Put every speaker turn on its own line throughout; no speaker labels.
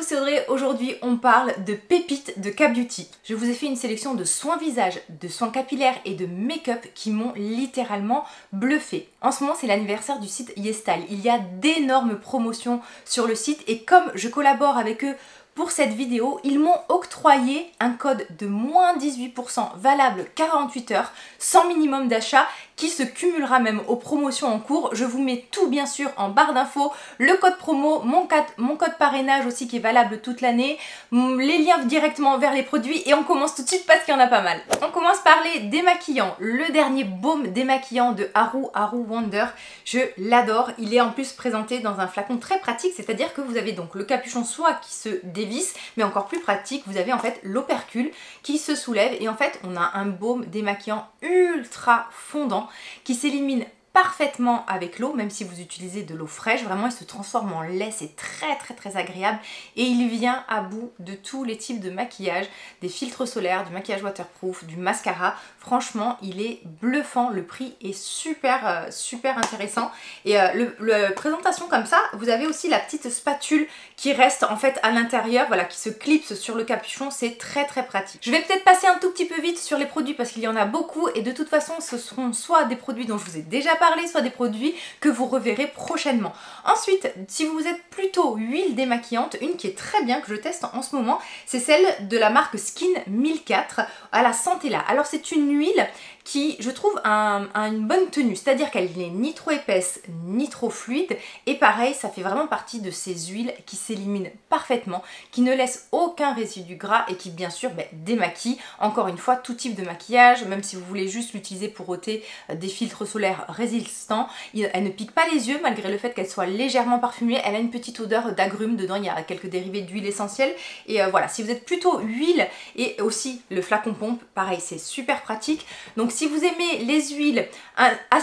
c'est Audrey, aujourd'hui on parle de pépites de K-Beauty. Je vous ai fait une sélection de soins visage, de soins capillaires et de make-up qui m'ont littéralement bluffé. En ce moment c'est l'anniversaire du site YesStyle, il y a d'énormes promotions sur le site et comme je collabore avec eux pour cette vidéo, ils m'ont octroyé un code de moins 18% valable 48 heures, sans minimum d'achat, qui se cumulera même aux promotions en cours. Je vous mets tout bien sûr en barre d'infos, le code promo, mon code parrainage aussi qui est valable toute l'année, les liens directement vers les produits et on commence tout de suite parce qu'il y en a pas mal. On commence par les démaquillants. Le dernier baume démaquillant de Haru Wonder, je l'adore. Il est en plus présenté dans un flacon très pratique, c'est-à-dire que vous avez donc le capuchon soit qui se dévisse, mais encore plus pratique, vous avez en fait l'opercule qui se soulève et en fait on a un baume démaquillant ultra fondant qui s'élimine parfaitement avec l'eau, même si vous utilisez de l'eau fraîche, vraiment il se transforme en lait, c'est très agréable et il vient à bout de tous les types de maquillage, des filtres solaires, du maquillage waterproof, du mascara, franchement il est bluffant, le prix est super intéressant et la présentation comme ça, vous avez aussi la petite spatule qui reste en fait à l'intérieur, voilà, qui se clipse sur le capuchon, c'est très pratique. Je vais peut-être passer un tout petit peu vite sur les produits parce qu'il y en a beaucoup et de toute façon ce seront soit des produits dont je vous ai déjà parlé, soit des produits que vous reverrez prochainement. Ensuite, si vous êtes plutôt huile démaquillante, une qui est très bien, que je teste en ce moment, c'est celle de la marque Skin 1004 à la Centella. Alors c'est une huile qui, je trouve, a une bonne tenue, c'est-à-dire qu'elle n'est ni trop épaisse, ni trop fluide, et pareil, ça fait vraiment partie de ces huiles qui s'éliminent parfaitement, qui ne laissent aucun résidu gras et qui, bien sûr, démaquillent, encore une fois, tout type de maquillage, même si vous voulez juste l'utiliser pour ôter des filtres solaires résistants, elle ne pique pas les yeux, malgré le fait qu'elle soit légèrement parfumée, elle a une petite odeur d'agrumes, dedans il y a quelques dérivés d'huile essentielle, et voilà, si vous êtes plutôt huile, et aussi le flacon pompe, pareil, c'est super pratique, donc si vous aimez les huiles,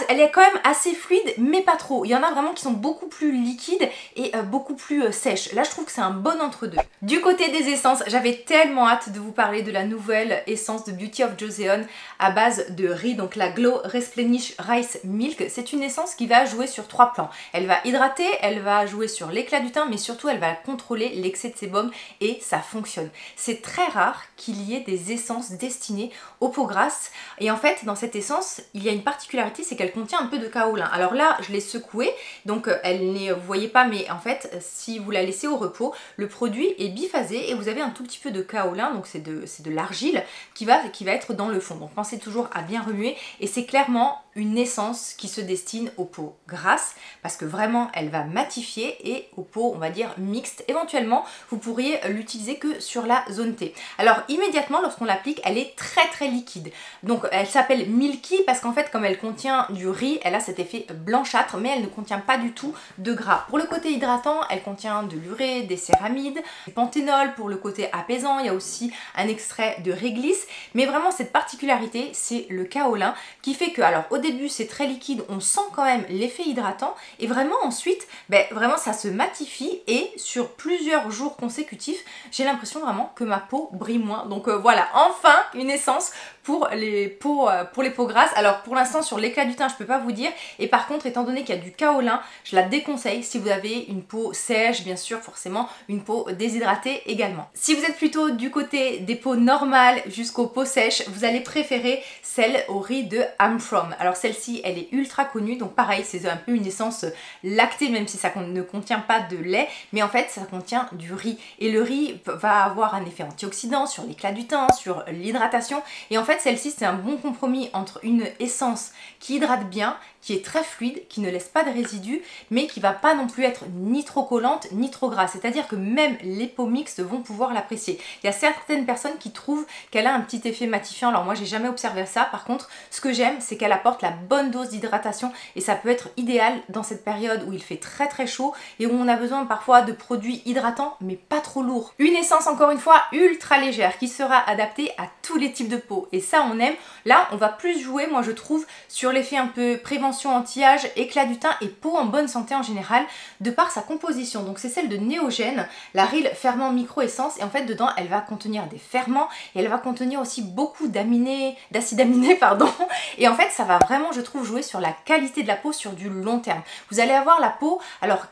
elle est quand même assez fluide, mais pas trop. Il y en a vraiment qui sont beaucoup plus liquides et beaucoup plus sèches. Là, je trouve que c'est un bon entre-deux. Du côté des essences, j'avais tellement hâte de vous parler de la nouvelle essence de Beauty of Joseon à base de riz, donc la Glow Resplenish Rice Milk. C'est une essence qui va jouer sur 3 plans. Elle va hydrater, elle va jouer sur l'éclat du teint, mais surtout, elle va contrôler l'excès de sébum et ça fonctionne. C'est très rare qu'il y ait des essences destinées aux peaux grasses et en fait, dans cette essence, il y a une particularité, c'est qu'elle contient un peu de kaolin. Alors là, je l'ai secouée, donc elle n'est, vous voyez pas, mais en fait, si vous la laissez au repos, le produit est biphasé et vous avez un tout petit peu de kaolin, donc c'est de l'argile qui va être dans le fond. Donc pensez toujours à bien remuer et c'est clairement une essence qui se destine aux peaux grasses parce que vraiment, elle va matifier et aux peaux, on va dire, mixtes. Éventuellement, vous pourriez l'utiliser que sur la zone T. Alors immédiatement, lorsqu'on l'applique, elle est très liquide. Donc elle s'appelle Milky parce qu'en fait comme elle contient du riz, elle a cet effet blanchâtre mais elle ne contient pas du tout de gras. Pour le côté hydratant, elle contient de l'urée, des céramides, du panthénol pour le côté apaisant, il y a aussi un extrait de réglisse mais vraiment cette particularité c'est le kaolin qui fait que, alors au début c'est très liquide, on sent quand même l'effet hydratant et vraiment ensuite, vraiment ça se matifie et sur plusieurs jours consécutifs, j'ai l'impression vraiment que ma peau brille moins. Donc voilà, enfin une essence pour les peaux grasses. Alors pour l'instant sur l'éclat du teint je peux pas vous dire et par contre étant donné qu'il y a du kaolin, je la déconseille si vous avez une peau sèche, bien sûr forcément une peau déshydratée également. Si vous êtes plutôt du côté des peaux normales jusqu'aux peaux sèches, vous allez préférer celle au riz de I'm From. Alors celle-ci elle est ultra connue, donc pareil c'est un peu une essence lactée même si ça ne contient pas de lait, mais en fait ça contient du riz et le riz va avoir un effet antioxydant sur l'éclat du teint, sur l'hydratation et en fait celle-ci c'est un bon compromis entre une essence qui hydrate bien, qui est très fluide, qui ne laisse pas de résidus, mais qui va pas non plus être ni trop collante ni trop grasse. C'est-à-dire que même les peaux mixtes vont pouvoir l'apprécier. Il y a certaines personnes qui trouvent qu'elle a un petit effet matifiant. Alors moi j'ai jamais observé ça. Par contre, ce que j'aime, c'est qu'elle apporte la bonne dose d'hydratation et ça peut être idéal dans cette période où il fait très chaud et où on a besoin parfois de produits hydratants, mais pas trop lourds. Une essence encore une fois ultra légère qui sera adaptée à tous les types de peau. Et ça on aime même. Là, on va plus jouer, moi je trouve, sur l'effet un peu prévention anti-âge, éclat du teint et peau en bonne santé en général, de par sa composition. Donc c'est celle de Néogène, la Real Ferment Micro Essence, et en fait dedans elle va contenir des ferments et elle va contenir aussi beaucoup d'acides aminés, pardon. Et en fait ça va vraiment, je trouve, jouer sur la qualité de la peau sur du long terme. Vous allez avoir la peau, alors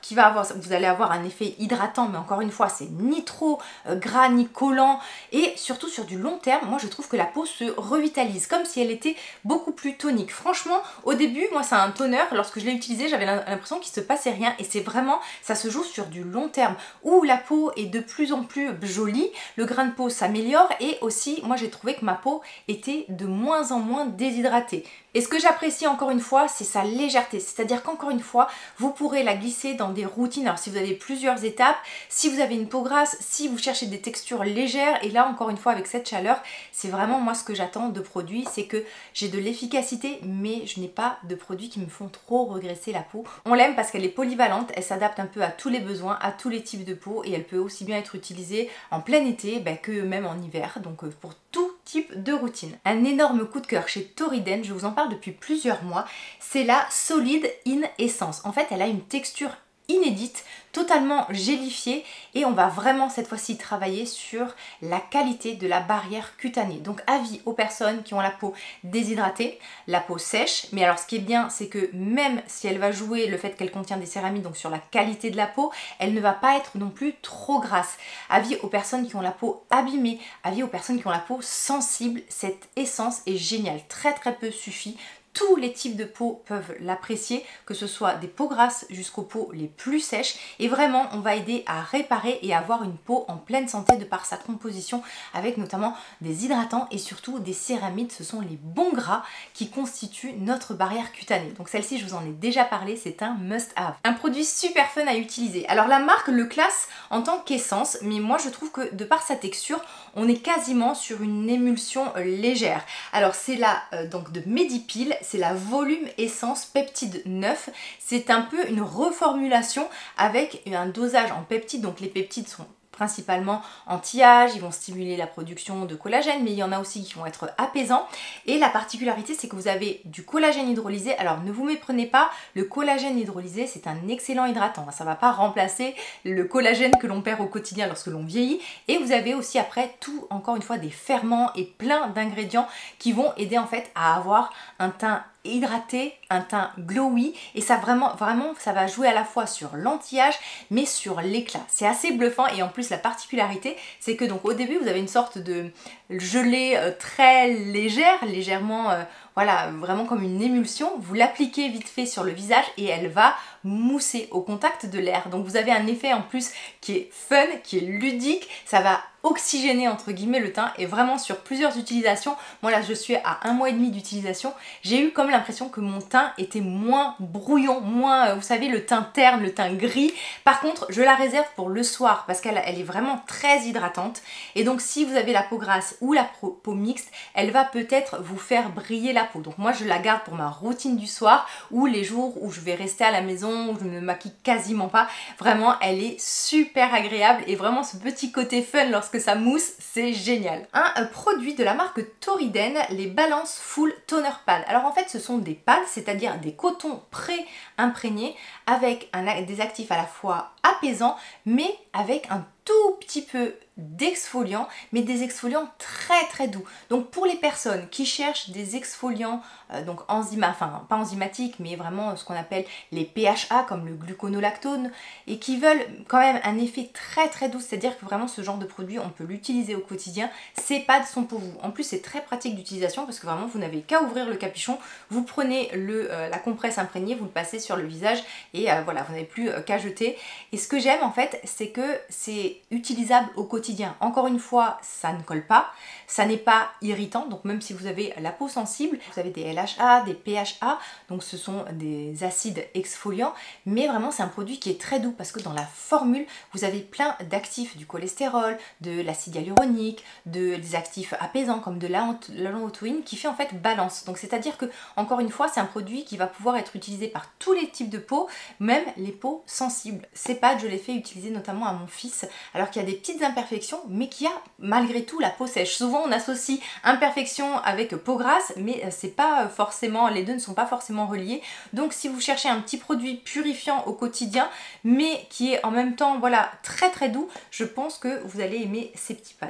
vous allez avoir un effet hydratant, mais encore une fois c'est ni trop gras ni collant, et surtout sur du long terme, moi je trouve que la peau se revitalise, comme si elle était beaucoup plus tonique. Franchement, au début, moi c'est un toner, lorsque je l'ai utilisé, j'avais l'impression qu'il se passait rien, et c'est vraiment, ça se joue sur du long terme, où la peau est de plus en plus jolie, le grain de peau s'améliore, et aussi, moi j'ai trouvé que ma peau était de moins en moins déshydratée. Et ce que j'apprécie encore une fois, c'est sa légèreté, c'est-à-dire qu'encore une fois, vous pourrez la glisser dans des routines. Alors si vous avez plusieurs étapes, si vous avez une peau grasse, si vous cherchez des textures légères, et là encore une fois avec cette chaleur, c'est vraiment moi ce que j'attends de produits, c'est que j'ai de l'efficacité, mais je n'ai pas de produits qui me font trop regresser la peau. On l'aime parce qu'elle est polyvalente, elle s'adapte un peu à tous les besoins, à tous les types de peau, et elle peut aussi bien être utilisée en plein été que même en hiver, donc pour tout type de routine. Un énorme coup de cœur chez Toriden, je vous en parle depuis plusieurs mois, c'est la Solid In Essence. En fait, elle a une texture inédite, totalement gélifiée, et on va vraiment cette fois-ci travailler sur la qualité de la barrière cutanée. Donc avis aux personnes qui ont la peau déshydratée, la peau sèche, mais alors ce qui est bien, c'est que même si elle va jouer le fait qu'elle contient des céramides, donc sur la qualité de la peau, elle ne va pas être non plus trop grasse. Avis aux personnes qui ont la peau abîmée, avis aux personnes qui ont la peau sensible, cette essence est géniale, très peu suffit. Tous les types de peau peuvent l'apprécier, que ce soit des peaux grasses jusqu'aux peaux les plus sèches, et vraiment on va aider à réparer et à avoir une peau en pleine santé de par sa composition, avec notamment des hydratants et surtout des céramides. Ce sont les bons gras qui constituent notre barrière cutanée. Donc celle-ci, je vous en ai déjà parlé, c'est un must-have. Un produit super fun à utiliser. Alors la marque le classe en tant qu'essence, mais moi je trouve que de par sa texture, on est quasiment sur une émulsion légère. Alors c'est la donc de Medipil, c'est la Volume Essence Peptide 9. C'est un peu une reformulation avec un dosage en peptides. Donc les peptides sont principalement anti-âge, ils vont stimuler la production de collagène, mais il y en a aussi qui vont être apaisants. Et la particularité, c'est que vous avez du collagène hydrolysé. Alors ne vous méprenez pas, le collagène hydrolysé, c'est un excellent hydratant. Ça ne va pas remplacer le collagène que l'on perd au quotidien lorsque l'on vieillit. Et vous avez aussi après tout, encore une fois, des ferments et plein d'ingrédients qui vont aider en fait à avoir un teint hydraté, un teint glowy, et ça vraiment ça va jouer à la fois sur l'anti-âge mais sur l'éclat. C'est assez bluffant, et en plus la particularité c'est que donc au début vous avez une sorte de gelée très légère, légèrement voilà, vraiment comme une émulsion. Vous l'appliquez vite fait sur le visage et elle va mousser au contact de l'air. Donc vous avez un effet en plus qui est fun, qui est ludique, ça va oxygéner entre guillemets le teint, et vraiment sur plusieurs utilisations, moi là je suis à 1 mois et demi d'utilisation, j'ai eu comme l'impression que mon teint était moins brouillon, moins, vous savez, le teint terne, le teint gris. Par contre je la réserve pour le soir parce qu'elle est vraiment très hydratante, et donc si vous avez la peau grasse ou la peau mixte, elle va peut-être vous faire briller la peau. Donc moi je la garde pour ma routine du soir, ou les jours où je vais rester à la maison, où je ne me maquille quasiment pas. Vraiment elle est super agréable, et vraiment ce petit côté fun lorsque ça mousse, c'est génial. Un produit de la marque Toriden, les Balance Full Toner Pads. Alors en fait ce sont des pads, c'est-à-dire des cotons pré-imprégnés avec des actifs à la fois apaisants mais avec un tout petit peu d'exfoliants, mais des exfoliants très doux. Donc pour les personnes qui cherchent des exfoliants donc enfin pas enzymatiques, mais vraiment ce qu'on appelle les PHA comme le gluconolactone, et qui veulent quand même un effet très doux, c'est-à-dire que vraiment ce genre de produit on peut l'utiliser au quotidien, ces pads sont pour vous. En plus c'est très pratique d'utilisation parce que vraiment vous n'avez qu'à ouvrir le capuchon, vous prenez la compresse imprégnée, vous le passez sur le visage, et voilà, vous n'avez plus qu'à jeter. Et ce que j'aime en fait, c'est que c'est utilisable au quotidien. Encore une fois, ça ne colle pas, ça n'est pas irritant, donc même si vous avez la peau sensible, vous avez des LHA, des PHA, donc ce sont des acides exfoliants, mais vraiment c'est un produit qui est très doux parce que dans la formule, vous avez plein d'actifs, du cholestérol, de l'acide hyaluronique, des actifs apaisants comme de l'allantoïne, qui fait en fait balance. Donc c'est-à-dire que, encore une fois, c'est un produit qui va pouvoir être utilisé par tous les types de peau, même les peaux sensibles. Ces pads, je les fais utiliser notamment à mon fils, alors qu'il y a des petites imperfections imperfections, mais qui a malgré tout la peau sèche. Souvent on associe imperfection avec peau grasse, mais c'est pas forcément, les deux ne sont pas forcément reliés. Donc si vous cherchez un petit produit purifiant au quotidien, mais qui est en même temps voilà très très doux, je pense que vous allez aimer ces petits pads.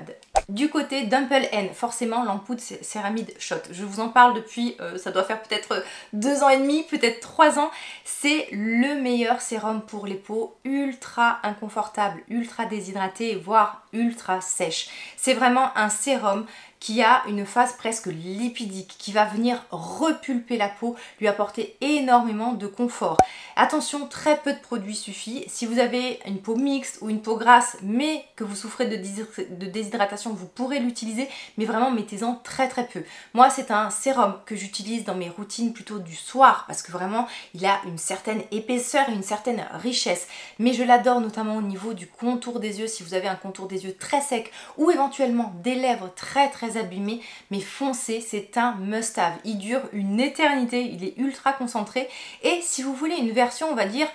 Du côté d'Umple N, forcément l'ampoule céramide shot. Je vous en parle depuis, ça doit faire peut-être 2 ans et demi, peut-être 3 ans. C'est le meilleur sérum pour les peaux, ultra inconfortable, ultra déshydratée, voire ultra sèche. C'est vraiment un sérum qui a une phase presque lipidique, qui va venir repulper la peau, lui apporter énormément de confort. Attention, très peu de produits suffit. Si vous avez une peau mixte ou une peau grasse, mais que vous souffrez de déshydratation, vous pourrez l'utiliser, mais vraiment mettez-en très très peu. Moi, c'est un sérum que j'utilise dans mes routines plutôt du soir, parce que vraiment, il a une certaine épaisseur et une certaine richesse. Mais je l'adore notamment au niveau du contour des yeux, si vous avez un contour des yeux très sec, ou éventuellement des lèvres très abîmé, mais foncez, c'est un must-have. Il dure une éternité, il est ultra concentré et si vous voulez une version, on va dire,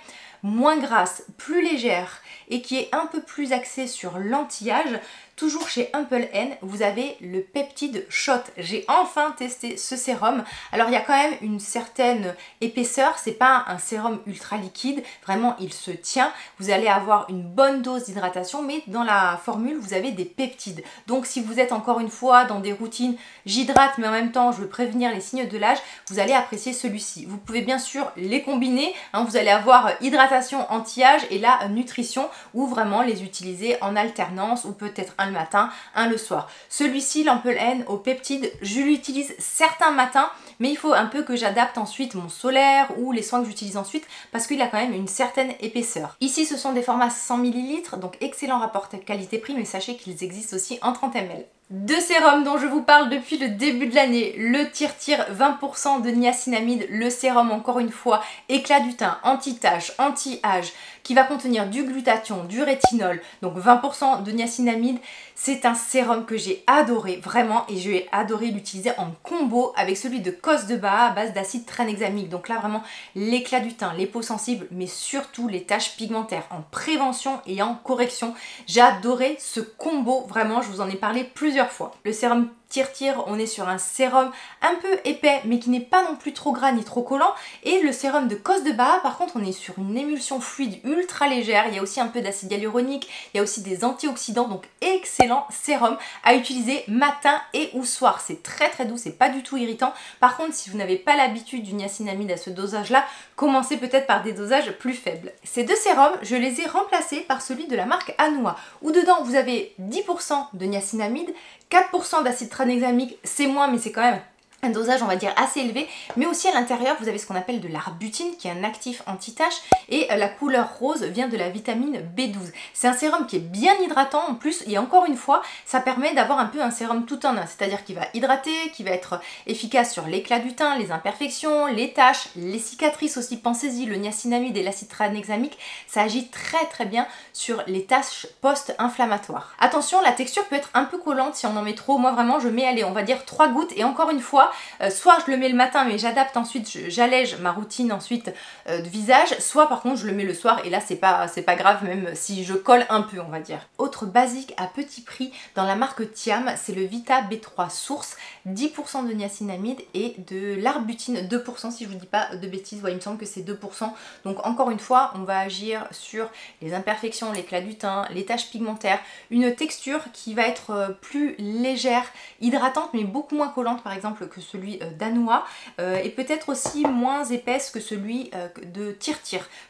moins grasse, plus légère et qui est un peu plus axée sur l'anti-âge, toujours chez Umple N, vous avez le Peptide Shot. J'ai enfin testé ce sérum. Alors il y a quand même une certaine épaisseur, c'est pas un sérum ultra liquide, vraiment il se tient. Vous allez avoir une bonne dose d'hydratation, mais dans la formule vous avez des peptides. Donc si vous êtes encore une fois dans des routines, j'hydrate mais en même temps je veux prévenir les signes de l'âge, vous allez apprécier celui-ci. Vous pouvez bien sûr les combiner, hein, vous allez avoir hydratation anti-âge et la nutrition, ou vraiment les utiliser en alternance, ou peut-être un le matin, un le soir. Celui-ci, l'Ample N au peptide, je l'utilise certains matins, mais il faut un peu que j'adapte ensuite mon solaire ou les soins que j'utilise ensuite parce qu'il a quand même une certaine épaisseur. Ici, ce sont des formats 100 ml, donc excellent rapport qualité-prix, mais sachez qu'ils existent aussi en 30 ml. Deux sérums dont je vous parle depuis le début de l'année, le Tir 20% de niacinamide, le sérum encore une fois, éclat du teint, anti-tache, anti-âge, qui va contenir du glutathion, du rétinol, donc 20% de niacinamide. C'est un sérum que j'ai adoré, vraiment, et j'ai adoré l'utiliser en combo avec celui de Cos de Baha à base d'acide tranexamique. Donc là, vraiment, l'éclat du teint, les peaux sensibles, mais surtout les taches pigmentaires en prévention et en correction. J'ai adoré ce combo, vraiment, je vous en ai parlé plusieurs fois. Le sérum Tir, on est sur un sérum un peu épais mais qui n'est pas non plus trop gras ni trop collant, et le sérum de Cos de Baha par contre on est sur une émulsion fluide ultra légère, il y a aussi un peu d'acide hyaluronique, il y a aussi des antioxydants, donc excellent sérum à utiliser matin et ou soir. C'est très doux, c'est pas du tout irritant. Par contre si vous n'avez pas l'habitude du niacinamide à ce dosage là, commencez peut-être par des dosages plus faibles. Ces deux sérums je les ai remplacés par celui de la marque Anua, où dedans vous avez 10% de niacinamide, 4% d'acide tranexamique, c'est moins mais c'est quand même un dosage on va dire assez élevé, mais aussi à l'intérieur vous avez ce qu'on appelle de l'arbutine qui est un actif anti-tache, et la couleur rose vient de la vitamine B12. C'est un sérum qui est bien hydratant en plus, et encore une fois ça permet d'avoir un peu un sérum tout en un, c'est-à-dire qu'il va hydrater, qui va être efficace sur l'éclat du teint, les imperfections, les taches, les cicatrices aussi. Pensez-y, le niacinamide et l'acide tranexamique ça agit très bien sur les taches post-inflammatoires. Attention, la texture peut être un peu collante si on en met trop. Moi vraiment je mets, allez, on va dire 3 gouttes, et encore une fois soit je le mets le matin mais j'adapte ensuite, j'allège ma routine ensuite de visage, soit par contre je le mets le soir et là c'est pas grave même si je colle un peu on va dire. Autre basique à petit prix dans la marque Thiam, c'est le Vita B3 Source, 10% de niacinamide et de l'arbutine, 2% si je vous dis pas de bêtises, ouais, il me semble que c'est 2%. Donc encore une fois on va agir sur les imperfections, l'éclat du teint, les taches pigmentaires, une texture qui va être plus légère, hydratante mais beaucoup moins collante par exemple que celui d'Anua, et peut-être aussi moins épaisse que celui de Tir.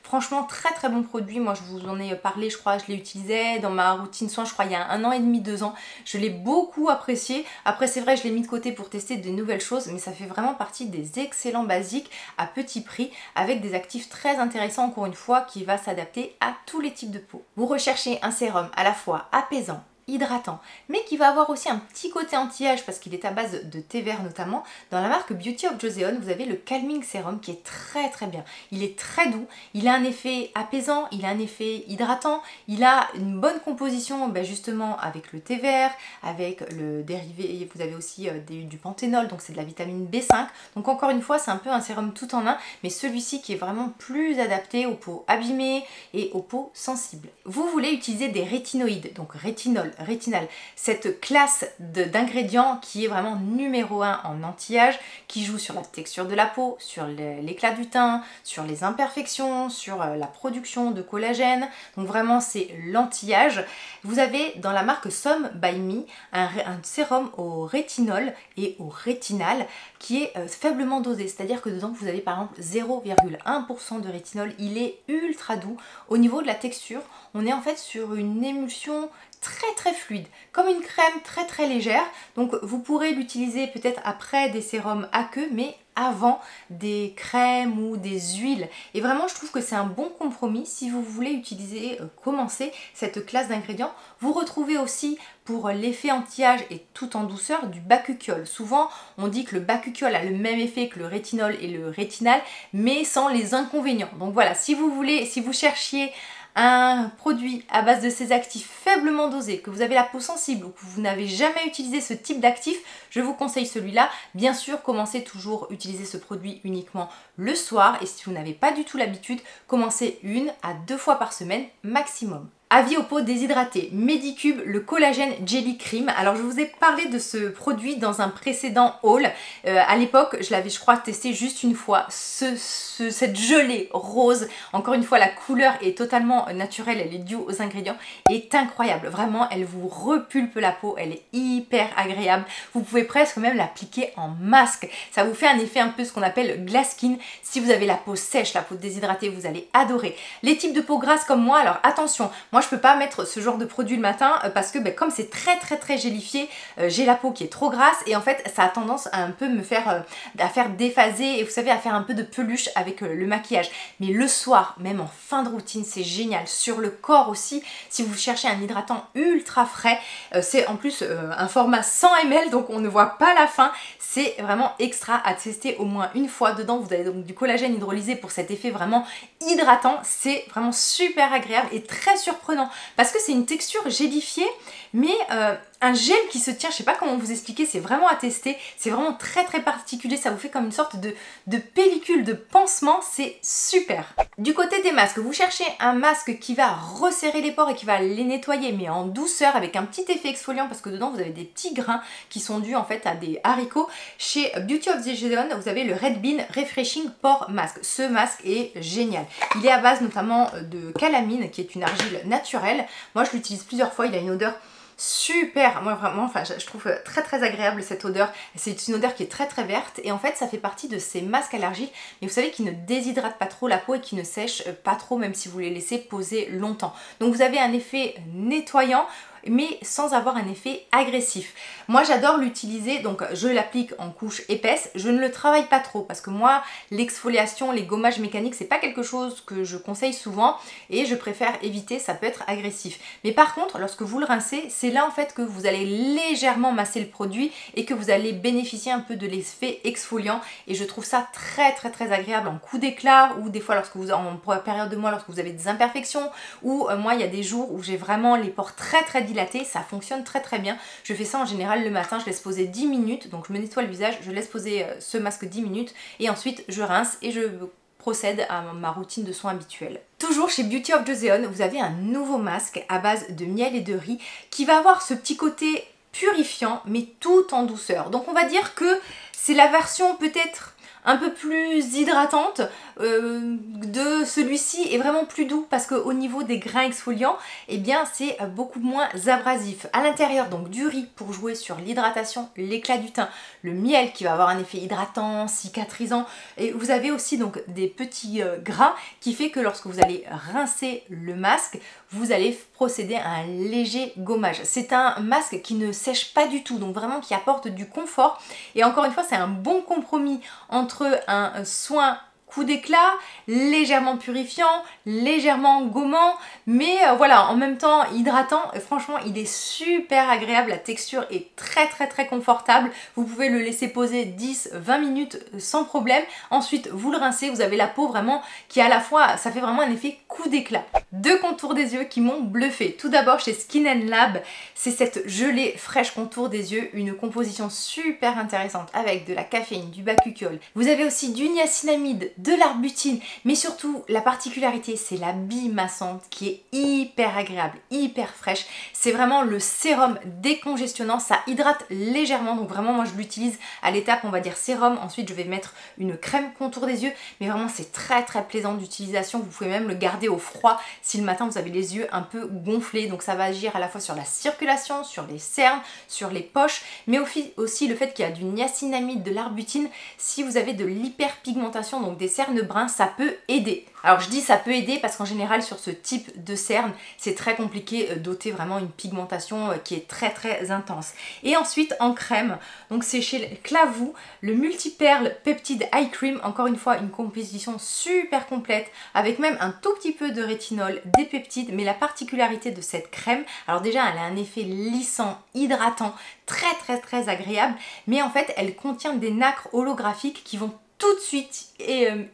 Franchement très bon produit, moi je vous en ai parlé, je crois, je l'ai utilisé dans ma routine soin, je crois il y a 1 an et demi, 2 ans, je l'ai beaucoup apprécié. Après c'est vrai je l'ai mis de côté pour tester de nouvelles choses, mais ça fait vraiment partie des excellents basiques à petit prix avec des actifs très intéressants, encore une fois, qui va s'adapter à tous les types de peau. Vous recherchez un sérum à la fois apaisant, hydratant, mais qui va avoir aussi un petit côté anti-âge parce qu'il est à base de thé vert notamment. Dans la marque Beauty of Joseon, vous avez le Calming Serum qui est très bien. Il est très doux, il a un effet apaisant, il a un effet hydratant, il a une bonne composition justement avec le thé vert, avec le dérivé, vous avez aussi du panthénol, donc c'est de la vitamine B5. Donc encore une fois, c'est un peu un sérum tout en un, mais celui-ci qui est vraiment plus adapté aux peaux abîmées et aux peaux sensibles. Vous voulez utiliser des rétinoïdes, donc rétinol, rétinal. Cette classe d'ingrédients qui est vraiment numéro 1 en anti-âge, qui joue sur la texture de la peau, sur l'éclat du teint, sur les imperfections, sur la production de collagène. Donc vraiment c'est l'anti-âge. Vous avez dans la marque Some by Me un sérum au rétinol et au rétinal qui est faiblement dosé, c'est-à-dire que dedans vous avez par exemple 0,1% de rétinol. Il est ultra doux. Au niveau de la texture, on est en fait sur une émulsion très fluide, comme une crème très légère. Donc vous pourrez l'utiliser peut-être après des sérums aqueux, mais avant des crèmes ou des huiles. Et vraiment je trouve que c'est un bon compromis si vous voulez utiliser, commencer cette classe d'ingrédients. Vous retrouvez aussi pour l'effet anti-âge et tout en douceur du bakuchiol. Souvent on dit que le bakuchiol a le même effet que le rétinol et le rétinal, mais sans les inconvénients. Donc voilà, si vous cherchiez un produit à base de ces actifs faiblement dosés, que vous avez la peau sensible ou que vous n'avez jamais utilisé ce type d'actif, je vous conseille celui-là. Bien sûr, commencez toujours à utiliser ce produit uniquement le soir, et si vous n'avez pas du tout l'habitude, commencez 1 à 2 fois par semaine maximum. Avis aux peaux déshydratées, Medicube, le collagène jelly cream. Alors je vous ai parlé de ce produit dans un précédent haul. À l'époque, je l'avais, je crois, testé juste une fois. Cette gelée rose, encore une fois, la couleur est totalement naturelle, elle est due aux ingrédients, est incroyable. Vraiment, elle vous repulpe la peau, elle est hyper agréable. Vous pouvez presque même l'appliquer en masque. Ça vous fait un effet un peu ce qu'on appelle glass skin. Si vous avez la peau sèche, la peau déshydratée, vous allez adorer. Les types de peau grasse comme moi, alors attention, moi je peux pas mettre ce genre de produit le matin parce que comme c'est très gélifié, j'ai la peau qui est trop grasse et en fait ça a tendance à un peu me faire déphaser et vous savez, à faire un peu de peluche avec le maquillage. Mais le soir, même en fin de routine, c'est génial. Sur le corps aussi, si vous cherchez un hydratant ultra frais, c'est en plus un format 100 ml, donc on ne voit pas la fin. C'est vraiment extra à tester au moins une fois. Dedans vous avez donc du collagène hydrolysé pour cet effet vraiment hydratant. C'est vraiment super agréable et très surprenant parce que c'est une texture gélifiée, mais un gel qui se tient, je sais pas comment vous expliquer, c'est vraiment à tester, c'est vraiment très particulier, ça vous fait comme une sorte de pellicule, de pansement, c'est super. Du côté des masques, vous cherchez un masque qui va resserrer les pores et qui va les nettoyer, mais en douceur, avec un petit effet exfoliant, parce que dedans vous avez des petits grains qui sont dus en fait à des haricots. Chez Beauty of the Season, vous avez le Red Bean Refreshing Pore Mask. Ce masque est génial. Il est à base notamment de calamine, qui est une argile naturelle. Moi je l'utilise plusieurs fois, il a une odeur super, moi vraiment, enfin je trouve très agréable cette odeur. C'est une odeur qui est très verte et en fait ça fait partie de ces masques allergiques, mais vous savez, qui ne déshydratent pas trop la peau et qui ne sèchent pas trop, même si vous les laissez poser longtemps. Donc vous avez un effet nettoyant, mais sans avoir un effet agressif. Moi j'adore l'utiliser, donc je l'applique en couche épaisse, je ne le travaille pas trop parce que moi l'exfoliation, les gommages mécaniques, c'est pas quelque chose que je conseille souvent et je préfère éviter, ça peut être agressif. Mais par contre, lorsque vous le rincez, c'est là en fait que vous allez légèrement masser le produit et que vous allez bénéficier un peu de l'effet exfoliant, et je trouve ça très agréable en coup d'éclat, ou des fois lorsque vous, en période de mois, lorsque vous avez des imperfections, ou moi il y a des jours où j'ai vraiment les pores très dilatés, ça fonctionne très bien. Je fais ça en général le matin, je laisse poser 10 minutes, donc je me nettoie le visage, je laisse poser ce masque 10 minutes et ensuite je rince et je procède à ma routine de soins habituelle. Toujours chez Beauty of Joseon, vous avez un nouveau masque à base de miel et de riz qui va avoir ce petit côté purifiant mais tout en douceur. Donc on va dire que c'est la version peut-être un peu plus hydratante de celui-ci, est vraiment plus doux parce qu'au niveau des grains exfoliants, eh bien c'est beaucoup moins abrasif. À l'intérieur donc du riz pour jouer sur l'hydratation, l'éclat du teint, le miel qui va avoir un effet hydratant, cicatrisant, et vous avez aussi donc des petits gras qui fait que lorsque vous allez rincer le masque, vous allez procéder à un léger gommage. C'est un masque qui ne sèche pas du tout, donc vraiment qui apporte du confort, et encore une fois c'est un bon compromis entre un soin coup d'éclat, légèrement purifiant, légèrement gommant, mais voilà, en même temps hydratant. Franchement, il est super agréable, la texture est très confortable. Vous pouvez le laisser poser 10-20 minutes sans problème. Ensuite, vous le rincez, vous avez la peau vraiment qui à la fois, ça fait vraiment un effet coup d'éclat. Deux contours des yeux qui m'ont bluffé. Tout d'abord chez Skin & Lab, c'est cette gelée fraîche contour des yeux, une composition super intéressante avec de la caféine, du bakuchiol. Vous avez aussi du niacinamide, de l'arbutine, mais surtout la particularité c'est la bille massante qui est hyper agréable, hyper fraîche. C'est vraiment le sérum décongestionnant, ça hydrate légèrement, donc vraiment moi je l'utilise à l'étape on va dire sérum, ensuite je vais mettre une crème contour des yeux, mais vraiment c'est très plaisant d'utilisation. Vous pouvez même le garder au froid si le matin vous avez les yeux un peu gonflés, donc ça va agir à la fois sur la circulation, sur les cernes, sur les poches, mais aussi le fait qu'il y a du niacinamide, de l'arbutine. Si vous avez de l'hyperpigmentation, donc des cernes bruns, ça peut aider. Alors je dis ça peut aider parce qu'en général sur ce type de cernes, c'est très compliqué d'ôter vraiment une pigmentation qui est très intense. Et ensuite en crème, donc c'est chez Clavou, le Multiperle Peptide Eye Cream, encore une fois une composition super complète avec même un tout petit peu de rétinol, des peptides, mais la particularité de cette crème, alors déjà elle a un effet lissant, hydratant, très agréable, mais en fait elle contient des nacres holographiques qui vont tout de suite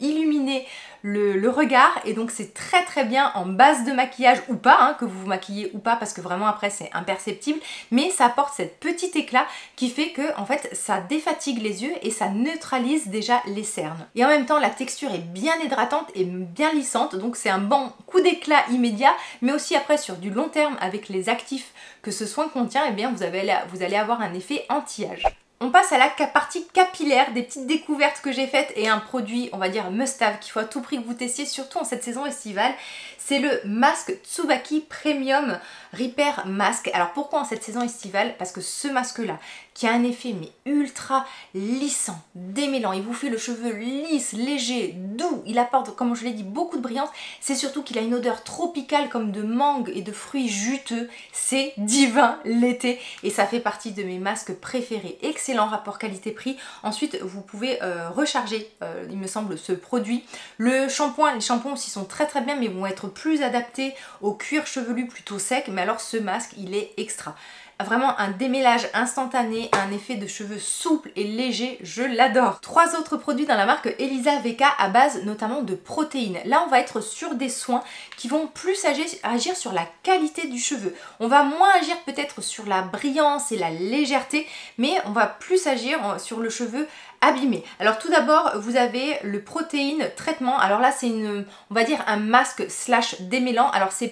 illuminer le regard, et donc c'est très bien en base de maquillage ou pas, hein, que vous vous maquillez ou pas, parce que vraiment après c'est imperceptible, mais ça apporte cette petit éclat qui fait que en fait ça défatigue les yeux et ça neutralise déjà les cernes. Et en même temps la texture est bien hydratante et bien lissante, donc c'est un bon coup d'éclat immédiat, mais aussi après sur du long terme avec les actifs que ce soin contient, et bien vous allez avoir un effet anti-âge. On passe à la partie capillaire, des petites découvertes que j'ai faites et un produit, on va dire must-have, qu'il faut à tout prix que vous testiez, surtout en cette saison estivale. C'est le masque Tsubaki Premium Repair Mask. Alors pourquoi en cette saison estivale? Parce que ce masque-là, qui a un effet mais ultra lissant, démêlant, il vous fait le cheveu lisse, léger, doux, il apporte, comme je l'ai dit, beaucoup de brillance. C'est surtout qu'il a une odeur tropicale comme de mangue et de fruits juteux. C'est divin l'été et ça fait partie de mes masques préférés. Excellent rapport qualité-prix. Ensuite, vous pouvez recharger, il me semble, ce produit. Les shampoings aussi sont très bien, mais vont être plus adaptés au cuir chevelu plutôt sec. Mais alors ce masque, il est extra. Vraiment un démêlage instantané, un effet de cheveux souple et léger, je l'adore. 3 autres produits dans la marque Elisa VK à base notamment de protéines. Là on va être sur des soins qui vont plus agir sur la qualité du cheveu. On va moins agir peut-être sur la brillance et la légèreté, mais on va plus agir sur le cheveu abîmé. Alors tout d'abord vous avez le protéine traitement. Alors là c'est on va dire un masque slash démêlant. Alors il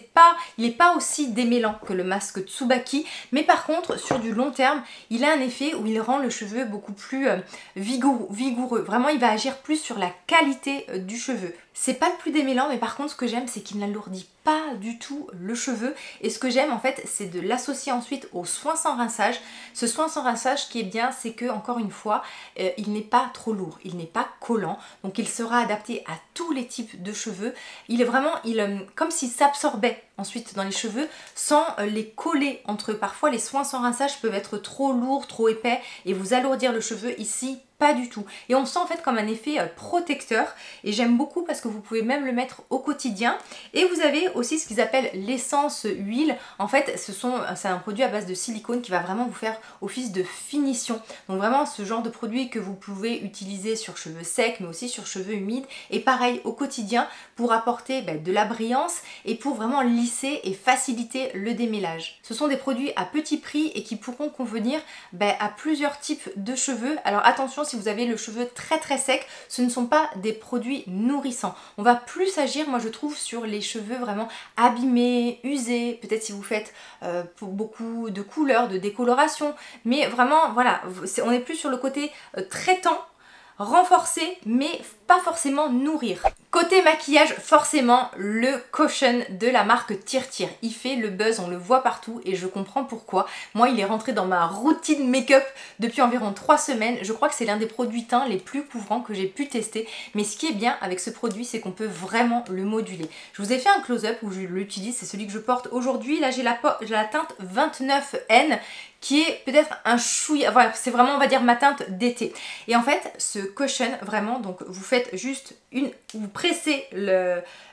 n'est pas aussi démêlant que le masque Tsubaki, mais par contre sur du long terme il a un effet où il rend le cheveu beaucoup plus vigoureux. Vraiment il va agir plus sur la qualité du cheveu. C'est pas le plus démêlant, mais par contre ce que j'aime c'est qu'il n'alourdit pas du tout le cheveu, et ce que j'aime en fait c'est de l'associer ensuite au soin sans rinçage. Ce soin sans rinçage qui est bien, c'est que encore une fois il n'est pas trop lourd, il n'est pas collant, donc il sera adapté à tous les types de cheveux. Il est vraiment comme s'il s'absorbait ensuite dans les cheveux sans les coller entre eux. Parfois les soins sans rinçage peuvent être trop lourds, trop épais et vous alourdir le cheveu. Ici pas du tout, et on sent en fait comme un effet protecteur, et j'aime beaucoup parce que vous pouvez même le mettre au quotidien. Et vous avez aussi ce qu'ils appellent l'essence huile. En fait c'est un produit à base de silicone qui va vraiment vous faire office de finition, donc vraiment ce genre de produit que vous pouvez utiliser sur cheveux secs mais aussi sur cheveux humides, et pareil au quotidien pour apporter de la brillance et pour vraiment lisser et faciliter le démêlage. Ce sont des produits à petit prix et qui pourront convenir à plusieurs types de cheveux. Alors attention, si vous avez le cheveu très sec, ce ne sont pas des produits nourrissants. On va plus agir, moi je trouve, sur les cheveux vraiment abîmés, usés, peut-être si vous faites beaucoup de couleurs, de décoloration, mais vraiment voilà, on est plus sur le côté traitant, renforcer mais pas forcément nourrir. Côté maquillage, forcément le Caution de la marque Tir. Il fait le buzz, on le voit partout et je comprends pourquoi. Moi il est rentré dans ma routine make-up depuis environ 3 semaines. Je crois que c'est l'un des produits teint les plus couvrants que j'ai pu tester. Mais ce qui est bien avec ce produit, c'est qu'on peut vraiment le moduler. Je vous ai fait un close-up où je l'utilise, c'est celui que je porte aujourd'hui. Là j'ai la teinte 29N qui est peut-être un chouïa, voilà, c'est vraiment on va dire ma teinte d'été. Et en fait ce Caution vraiment, donc vous faites juste vous pressez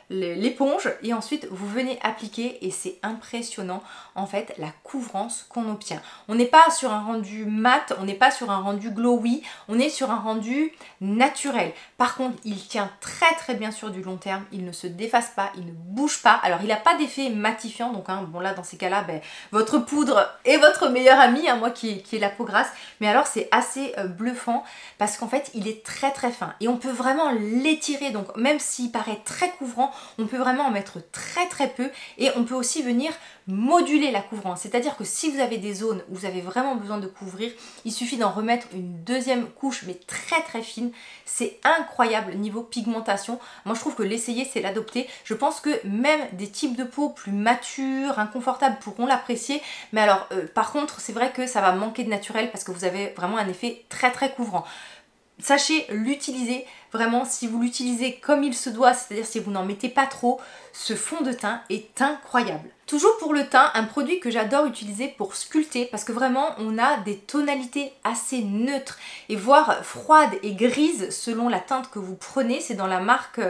l'éponge et ensuite vous venez appliquer et c'est impressionnant en fait la couvrance qu'on obtient. On n'est pas sur un rendu mat, on n'est pas sur un rendu glowy, on est sur un rendu naturel. Par contre il tient très bien sur du long terme, il ne se déface pas, il ne bouge pas. Alors il n'a pas d'effet matifiant donc bon là dans ces cas là votre poudre est votre meilleur ami, moi qui est la peau grasse, mais alors c'est assez bluffant parce qu'en fait il est très fin et on peut vraiment l'étirer, donc même s'il paraît très couvrant, on peut vraiment en mettre très peu et on peut aussi venir moduler la couvrance, c'est-à-dire que si vous avez des zones où vous avez vraiment besoin de couvrir, il suffit d'en remettre une deuxième couche mais très fine. C'est incroyable niveau pigmentation. Moi je trouve que l'essayer c'est l'adopter. Je pense que même des types de peau plus matures, inconfortables pourront l'apprécier, mais alors par contre c'est vrai que ça va manquer de naturel parce que vous avez vraiment un effet très couvrant. Sachez l'utiliser vraiment, si vous l'utilisez comme il se doit, c'est-à-dire si vous n'en mettez pas trop, ce fond de teint est incroyable. Toujours pour le teint, un produit que j'adore utiliser pour sculpter parce que vraiment on a des tonalités assez neutres et voire froides et grises selon la teinte que vous prenez. C'est dans la marque,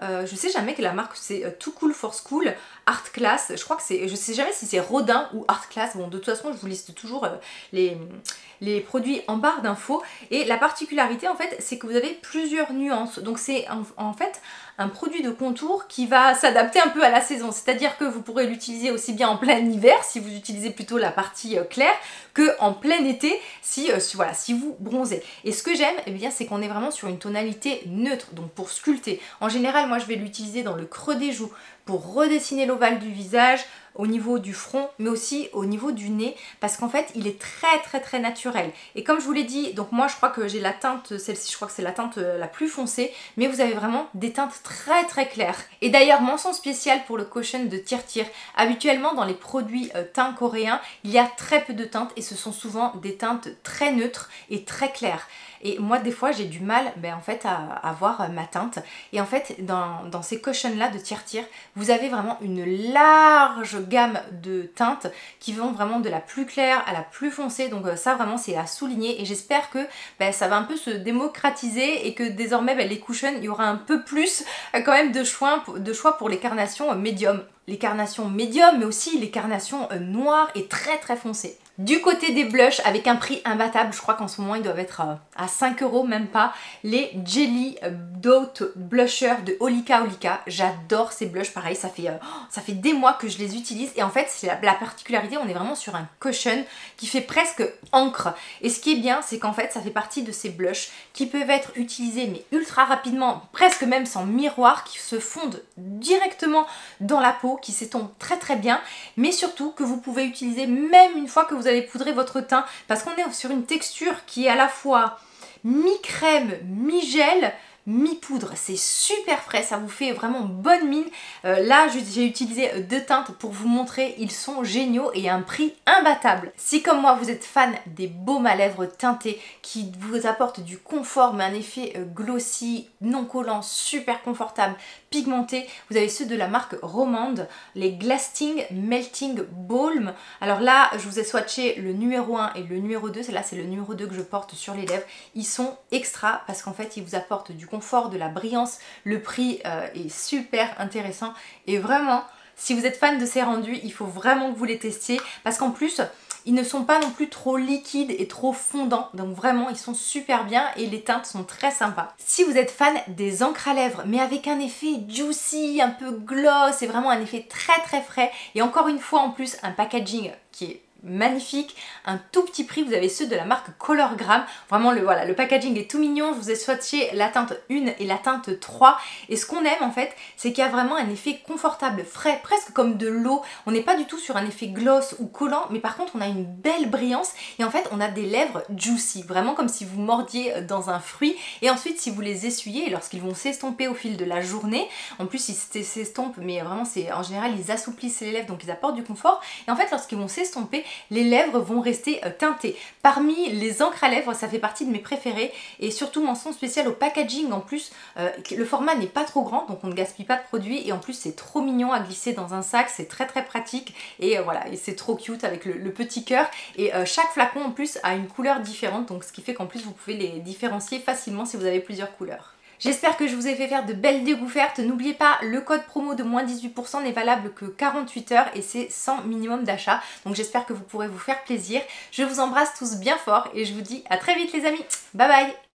je sais jamais que la marque c'est Too Cool for School, Art Class, je crois que c'est, je sais jamais si c'est Rodin ou Art Class, bon de toute façon je vous liste toujours les produits en barre d'infos et la particularité en fait c'est que vous avez plusieurs nuances, donc c'est en fait un produit de contour qui va s'adapter un peu à la saison, c'est-à-dire que vous pourrez l'utiliser aussi bien en plein hiver si vous utilisez plutôt la partie claire que en plein été si vous bronzez. Et ce que j'aime, eh bien, c'est qu'on est vraiment sur une tonalité neutre, donc pour sculpter. En général, moi je vais l'utiliser dans le creux des joues pour redessiner l'ovale du visage, au niveau du front, mais aussi au niveau du nez, parce qu'en fait, il est très naturel. Et comme je vous l'ai dit, donc moi je crois que j'ai la teinte, celle-ci, je crois que c'est la teinte la plus foncée, mais vous avez vraiment des teintes très claires. Et d'ailleurs, mention spéciale pour le Caution de Tirtir. Habituellement, dans les produits teints coréens, il y a très peu de teintes et ce sont souvent des teintes très neutres et très claires. Et moi des fois j'ai du mal en fait à avoir ma teinte. Et en fait dans ces cautions là de Tirtir, vous avez vraiment une large gamme de teintes qui vont vraiment de la plus claire à la plus foncée. Donc ça vraiment c'est à souligner et j'espère que ça va un peu se démocratiser et que désormais les cushions, il y aura un peu plus quand même de choix pour les carnations médium. Les carnations médium mais aussi les carnations noires et très foncées. Du côté des blushs, avec un prix imbattable, je crois qu'en ce moment ils doivent être à 5 € même pas, les Jelly Dot Blusher de Holika. J'adore ces blushs, pareil, ça fait des mois que je les utilise et en fait c'est la particularité, on est vraiment sur un cushion qui fait presque encre. Et ce qui est bien, c'est qu'en fait ça fait partie de ces blushs qui peuvent être utilisés mais ultra rapidement, presque même sans miroir, qui se fondent directement dans la peau, qui s'étompent très bien, mais surtout que vous pouvez utiliser même une fois que vous avez poudré votre teint, parce qu'on est sur une texture qui est à la fois mi-crème, mi-gel, mi-poudre. C'est super frais, ça vous fait vraiment bonne mine. Là j'ai utilisé deux teintes pour vous montrer, ils sont géniaux et à un prix imbattable. Si comme moi vous êtes fan des baumes à lèvres teintés qui vous apportent du confort mais un effet glossy, non collant, super confortable, pigmenté, vous avez ceux de la marque Romande, les Glasting Melting Balm. Alors là je vous ai swatché le numéro 1 et le numéro 2, là c'est le numéro 2 que je porte sur les lèvres. Ils sont extra parce qu'en fait ils vous apportent du confort, de la brillance, le prix est super intéressant et vraiment si vous êtes fan de ces rendus, il faut vraiment que vous les testiez parce qu'en plus ils ne sont pas non plus trop liquides et trop fondants, donc vraiment ils sont super bien et les teintes sont très sympas. Si vous êtes fan des encres à lèvres mais avec un effet juicy, un peu gloss, c'est vraiment un effet très frais et encore une fois en plus un packaging qui est magnifique, un tout petit prix, vous avez ceux de la marque Colorgram, vraiment le packaging est tout mignon, je vous ai swatché la teinte 1 et la teinte 3 et ce qu'on aime en fait c'est qu'il y a vraiment un effet confortable, frais, presque comme de l'eau, on n'est pas du tout sur un effet gloss ou collant mais par contre on a une belle brillance et en fait on a des lèvres juicy, vraiment comme si vous mordiez dans un fruit et ensuite si vous les essuyez lorsqu'ils vont s'estomper au fil de la journée, en plus ils s'estompent mais vraiment c'est en général ils assouplissent les lèvres donc ils apportent du confort et en fait lorsqu'ils vont s'estomper les lèvres vont rester teintées. Parmi les encres à lèvres, ça fait partie de mes préférés et surtout mention spéciale au packaging en plus. Le format n'est pas trop grand donc on ne gaspille pas de produits et en plus c'est trop mignon à glisser dans un sac, c'est très pratique et voilà, et c'est trop cute avec le petit cœur et chaque flacon en plus a une couleur différente donc ce qui fait qu'en plus vous pouvez les différencier facilement si vous avez plusieurs couleurs. J'espère que je vous ai fait faire de belles découvertes. N'oubliez pas, le code promo de moins 18% n'est valable que 48 heures et c'est sans minimum d'achat. Donc j'espère que vous pourrez vous faire plaisir. Je vous embrasse tous bien fort et je vous dis à très vite les amis. Bye bye.